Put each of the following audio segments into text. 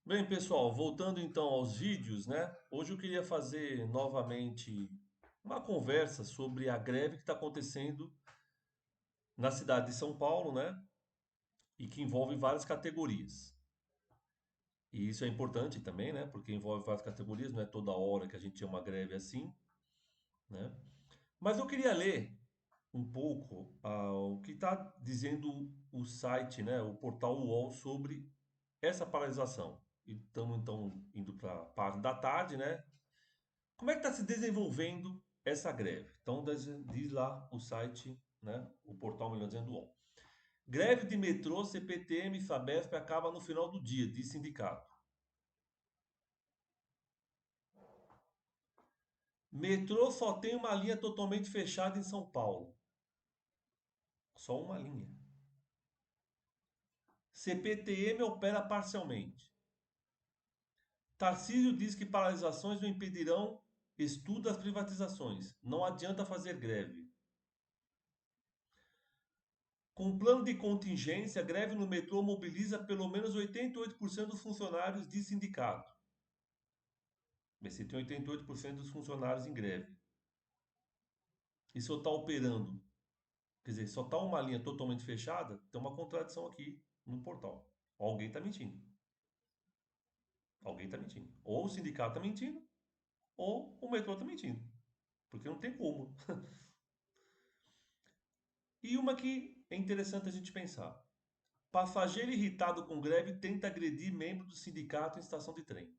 Bem, pessoal, voltando então aos vídeos, né? Hoje eu queria fazer novamente uma conversa sobre a greve que está acontecendo na cidade de São Paulo, né? E que envolve várias categorias. E isso é importante também, né? Porque envolve várias categorias, não é toda hora que a gente tem uma greve assim, né? Mas eu queria ler um pouco o que está dizendo o site, né? O portal UOL sobre essa paralisação. E estamos então indo para a parte da tarde, né? Como é que está se desenvolvendo essa greve? Então, diz lá o site, né, o portal Melhor Dizendo UOL. Greve de metrô, CPTM e Sabesp acaba no final do dia, diz sindicato. Metrô só tem uma linha totalmente fechada em São Paulo. Só uma linha. CPTM opera parcialmente. Tarcísio diz que paralisações não impedirão estudo das privatizações. Não adianta fazer greve. Com plano de contingência, a greve no metrô mobiliza pelo menos 88% dos funcionários de sindicato. Mas se tem 88% dos funcionários em greve. E só está operando, quer dizer, só está uma linha totalmente fechada, tem uma contradição aqui no portal. Alguém está mentindo. Alguém está mentindo. Ou o sindicato está mentindo, ou o metrô está mentindo. Porque não tem como. E uma que é interessante a gente pensar. Passageiro irritado com greve tenta agredir membro do sindicato em estação de trem.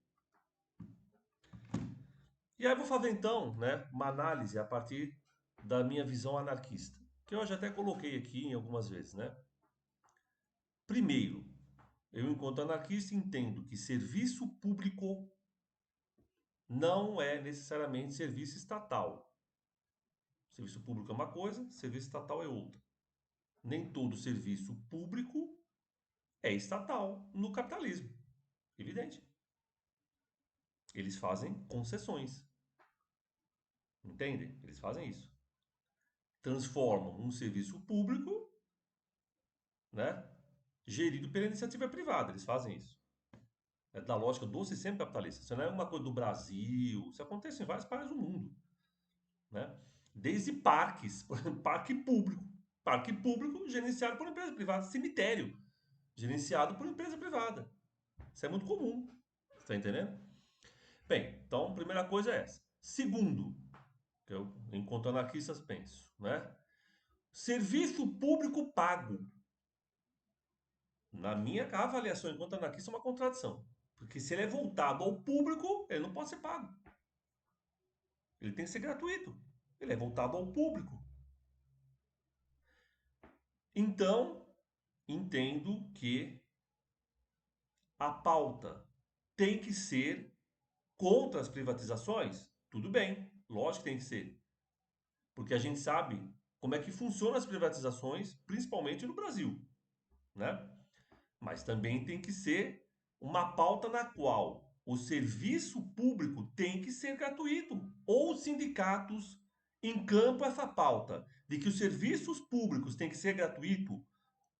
E aí eu vou fazer então, né, uma análise a partir da minha visão anarquista, que eu já até coloquei aqui em algumas vezes, né? Primeiro, eu enquanto anarquista entendo que serviço público não é necessariamente serviço estatal. Serviço público é uma coisa, serviço estatal é outra. Nem todo serviço público é estatal no capitalismo. Evidente. Eles fazem concessões. Entendem? Eles fazem isso. Transformam um serviço público, né, gerido pela iniciativa privada. Eles fazem isso. É da lógica do sistema capitalista. Isso não é uma coisa do Brasil. Isso acontece em vários países do mundo. Né? Desde parques, por exemplo, parque público. Parque público gerenciado por empresa privada. Cemitério gerenciado por empresa privada. Isso é muito comum. Está entendendo? Bem, então, primeira coisa é essa. Segundo, que eu, enquanto anarquistas, penso, né? Serviço público pago. Na minha avaliação, enquanto anarquista, é uma contradição. Porque se ele é voltado ao público, ele não pode ser pago. Ele tem que ser gratuito. Ele é voltado ao público. Então, entendo que a pauta tem que ser contra as privatizações. Tudo bem, lógico que tem que ser. Porque a gente sabe como é que funcionam as privatizações, principalmente no Brasil, né? Mas também tem que ser uma pauta na qual o serviço público tem que ser gratuito. Ou os sindicatos encampam essa pauta de que os serviços públicos têm que ser gratuito,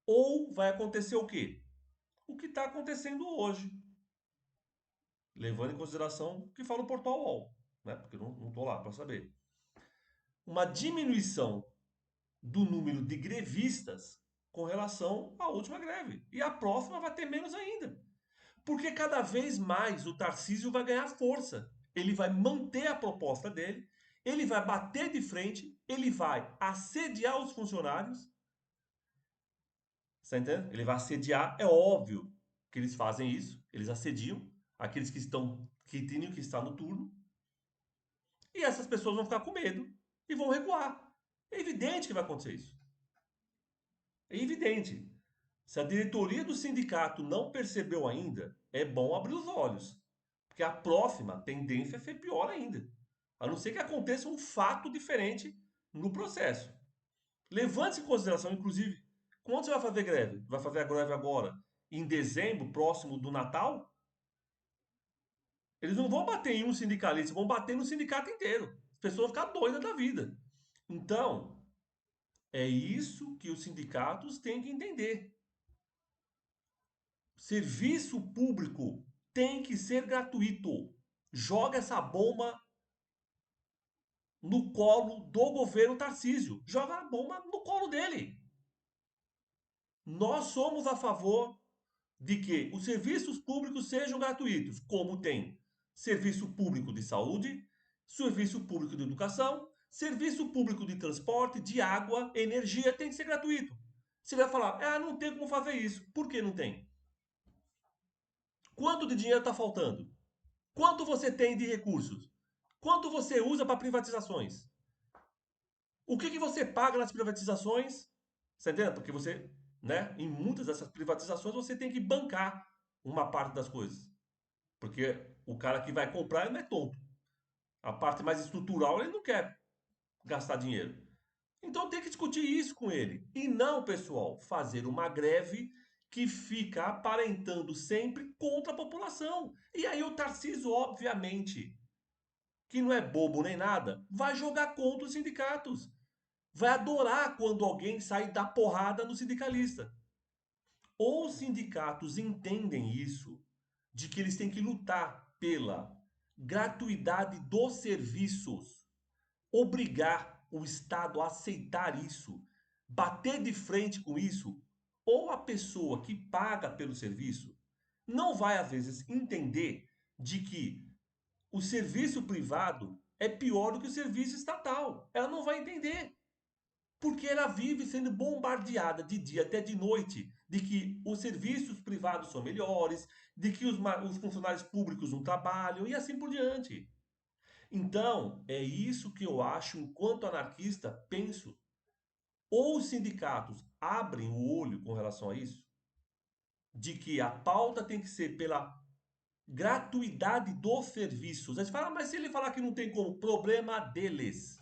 ou vai acontecer o quê? O que está acontecendo hoje, levando em consideração o que fala o Portal UOL, né? Porque eu não estou lá para saber. Uma diminuição do número de grevistas com relação à última greve. E a próxima vai ter menos ainda. Porque cada vez mais o Tarcísio vai ganhar força. Ele vai manter a proposta dele, ele vai bater de frente, ele vai assediar os funcionários. Você tá entendendo? Ele vai assediar, é óbvio que eles fazem isso, eles assediam aqueles que tinham que estar no turno, e essas pessoas vão ficar com medo e vão recuar. É evidente que vai acontecer isso. É evidente. Se a diretoria do sindicato não percebeu ainda, é bom abrir os olhos. Porque a próxima tendência é ser pior ainda. A não ser que aconteça um fato diferente no processo. Levante-se em consideração, inclusive, quando você vai fazer greve? Vai fazer a greve agora, em dezembro, próximo do Natal? Eles não vão bater em um sindicalista, vão bater no sindicato inteiro. As pessoas vão ficar doidas da vida. Então, é isso que os sindicatos têm que entender. Serviço público tem que ser gratuito. Joga essa bomba no colo do governo Tarcísio. Joga a bomba no colo dele. Nós somos a favor de que os serviços públicos sejam gratuitos, como tem serviço público de saúde, serviço público de educação, serviço público de transporte, de água, energia, tem que ser gratuito. Você vai falar, ah, não tem como fazer isso. Por que não tem? Quanto de dinheiro está faltando? Quanto você tem de recursos? Quanto você usa para privatizações? O que você paga nas privatizações? Você entende? Porque você, né, em muitas dessas privatizações, você tem que bancar uma parte das coisas. Porque o cara que vai comprar, ele não é tonto. A parte mais estrutural, ele não quer gastar dinheiro. Então tem que discutir isso com ele. E não, pessoal, fazer uma greve que fica aparentando sempre contra a população. E aí o Tarcísio, obviamente, que não é bobo nem nada, vai jogar contra os sindicatos. Vai adorar quando alguém sai da porrada no sindicalista. Ou os sindicatos entendem isso, de que eles têm que lutar pela gratuidade dos serviços, obrigar o Estado a aceitar isso, bater de frente com isso, ou a pessoa que paga pelo serviço não vai, às vezes, entender de que o serviço privado é pior do que o serviço estatal. Ela não vai entender. Porque ela vive sendo bombardeada de dia até de noite de que os serviços privados são melhores, de que os funcionários públicos não trabalham e assim por diante. Então, é isso que eu acho, enquanto anarquista, penso. Ou os sindicatos abrem o olho com relação a isso, de que a pauta tem que ser pela gratuidade dos serviços. Aí você fala, mas se ele falar que não tem como, problema deles.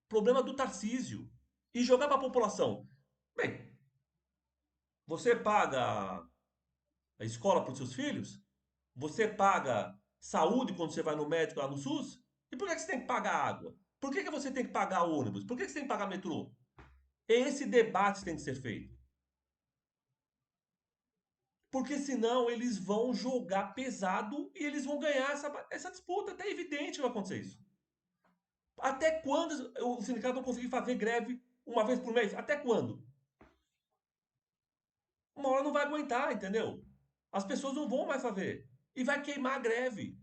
Problema do Tarcísio. E jogar para a população. Bem, você paga a escola para os seus filhos? Você paga saúde quando você vai no médico lá no SUS? E por que você tem que pagar água? Por que você tem que pagar ônibus? Por que você tem que pagar metrô? Esse debate tem que ser feito. Porque senão eles vão jogar pesado e eles vão ganhar essa disputa. É evidente que vai acontecer isso. Até quando o sindicato não conseguir fazer greve uma vez por mês? Até quando? Uma hora não vai aguentar, entendeu? As pessoas não vão mais fazer. E vai queimar a greve.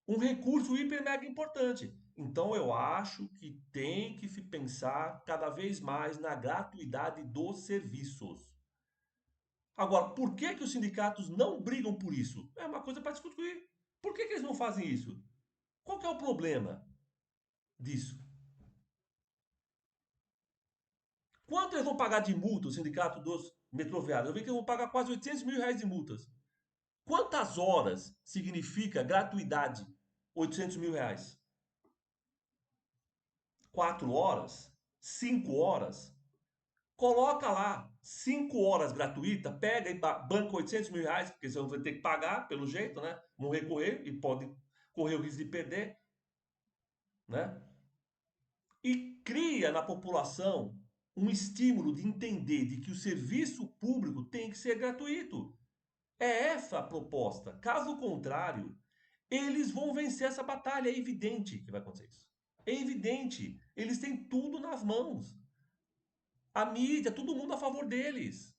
Um recurso hiper mega importante. Então eu acho que tem que se pensar cada vez mais na gratuidade dos serviços. Agora, por que que os sindicatos não brigam por isso? É uma coisa para discutir. Por que que eles não fazem isso? Qual que é o problema disso? Quanto eles vão pagar de multa, o sindicato dos metroviários? Eu vi que eles vão pagar quase 800 mil reais de multas. Quantas horas significa gratuidade? 800 mil reais. 4 horas? 5 horas? Coloca lá 5 horas gratuita, pega e banca 800 mil reais, porque você vai ter que pagar pelo jeito, né? Vão recorrer e pode correr o risco de perder, né? E cria na população um estímulo de entender de que o serviço público tem que ser gratuito. É essa a proposta. Caso contrário, eles vão vencer essa batalha. É evidente que vai acontecer isso. É evidente. Eles têm tudo nas mãos. A mídia, todo mundo a favor deles.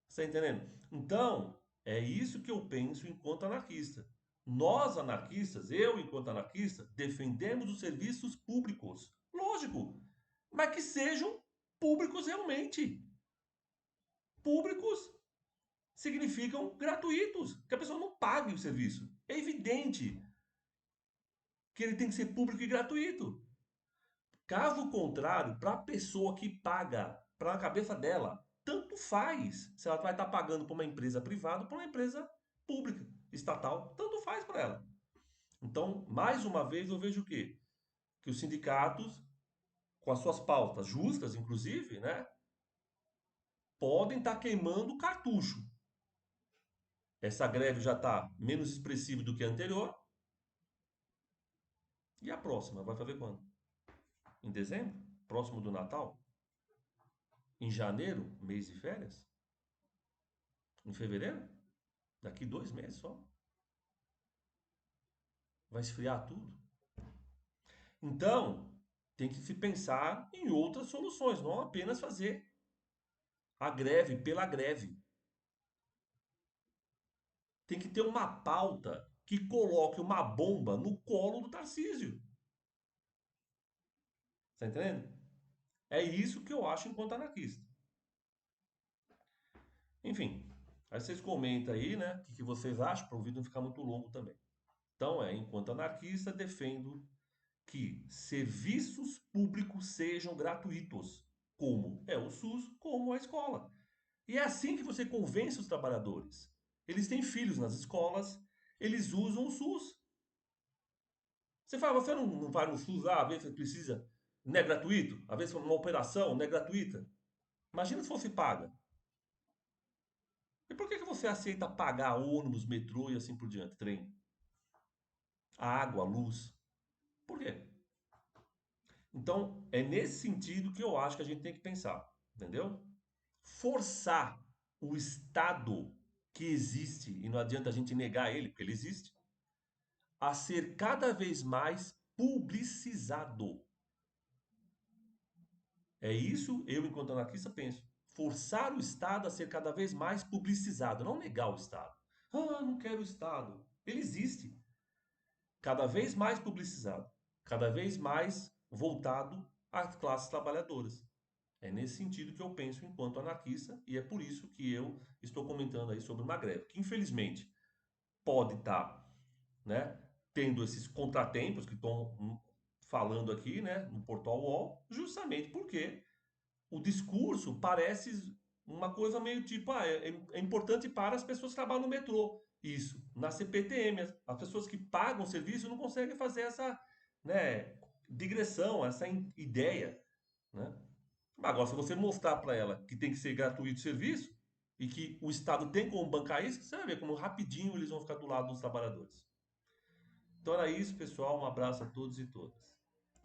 Você está entendendo? Então, é isso que eu penso enquanto anarquista. Nós, anarquistas, eu, enquanto anarquista, defendemos os serviços públicos. Lógico, mas que sejam públicos realmente. Públicos significam gratuitos, que a pessoa não pague o serviço. É evidente que ele tem que ser público e gratuito. Caso contrário, para a pessoa que paga, para a cabeça dela, tanto faz se ela vai estar pagando para uma empresa privada ou para uma empresa pública, estatal, tanto faz para ela. Então, mais uma vez, eu vejo o quê? Que os sindicatos, com as suas pautas justas, inclusive, né, podem estar queimando o cartucho. Essa greve já está menos expressiva do que a anterior. E a próxima? Vai fazer quando? Em dezembro? Próximo do Natal? Em janeiro? Mês de férias? Em fevereiro? Daqui 2 meses só. Vai esfriar tudo. Então, tem que se pensar em outras soluções, não apenas fazer a greve pela greve. Tem que ter uma pauta que coloque uma bomba no colo do Tarcísio. Tá entendendo? É isso que eu acho enquanto anarquista. Enfim, aí vocês comentam aí, né? O que vocês acham, para o vídeo não ficar muito longo também. Então, enquanto anarquista, defendo que serviços públicos sejam gratuitos, como é o SUS, como a escola. E é assim que você convence os trabalhadores. Eles têm filhos nas escolas, eles usam o SUS. Você fala, você não vai no SUS lá, às vezes você precisa, não é gratuito? Às vezes uma operação não é gratuita? Imagina se fosse paga. E por que você aceita pagar ônibus, metrô e assim por diante, trem? A água, a luz? Por quê? Então, é nesse sentido que eu acho que a gente tem que pensar, entendeu? Forçar o Estado que existe, e não adianta a gente negar ele, porque ele existe, a ser cada vez mais publicizado. É isso, eu, enquanto anarquista, penso. Forçar o Estado a ser cada vez mais publicizado, não negar o Estado. Ah, não quero o Estado. Ele existe. Cada vez mais publicizado. Cada vez mais voltado às classes trabalhadoras. É nesse sentido que eu penso enquanto anarquista, e é por isso que eu estou comentando aí sobre uma greve, que infelizmente pode estar, né, tendo esses contratempos que estão falando aqui, né, no portal UOL, justamente porque o discurso parece uma coisa meio tipo, é importante para as pessoas que trabalham no metrô. Isso. Na CPTM, as pessoas que pagam o serviço não conseguem fazer essa, né, digressão, essa ideia, né? Agora, se você mostrar para ela que tem que ser gratuito o serviço e que o Estado tem como bancar isso, você vai ver como rapidinho eles vão ficar do lado dos trabalhadores. Então era isso, pessoal. Um abraço a todos e todas.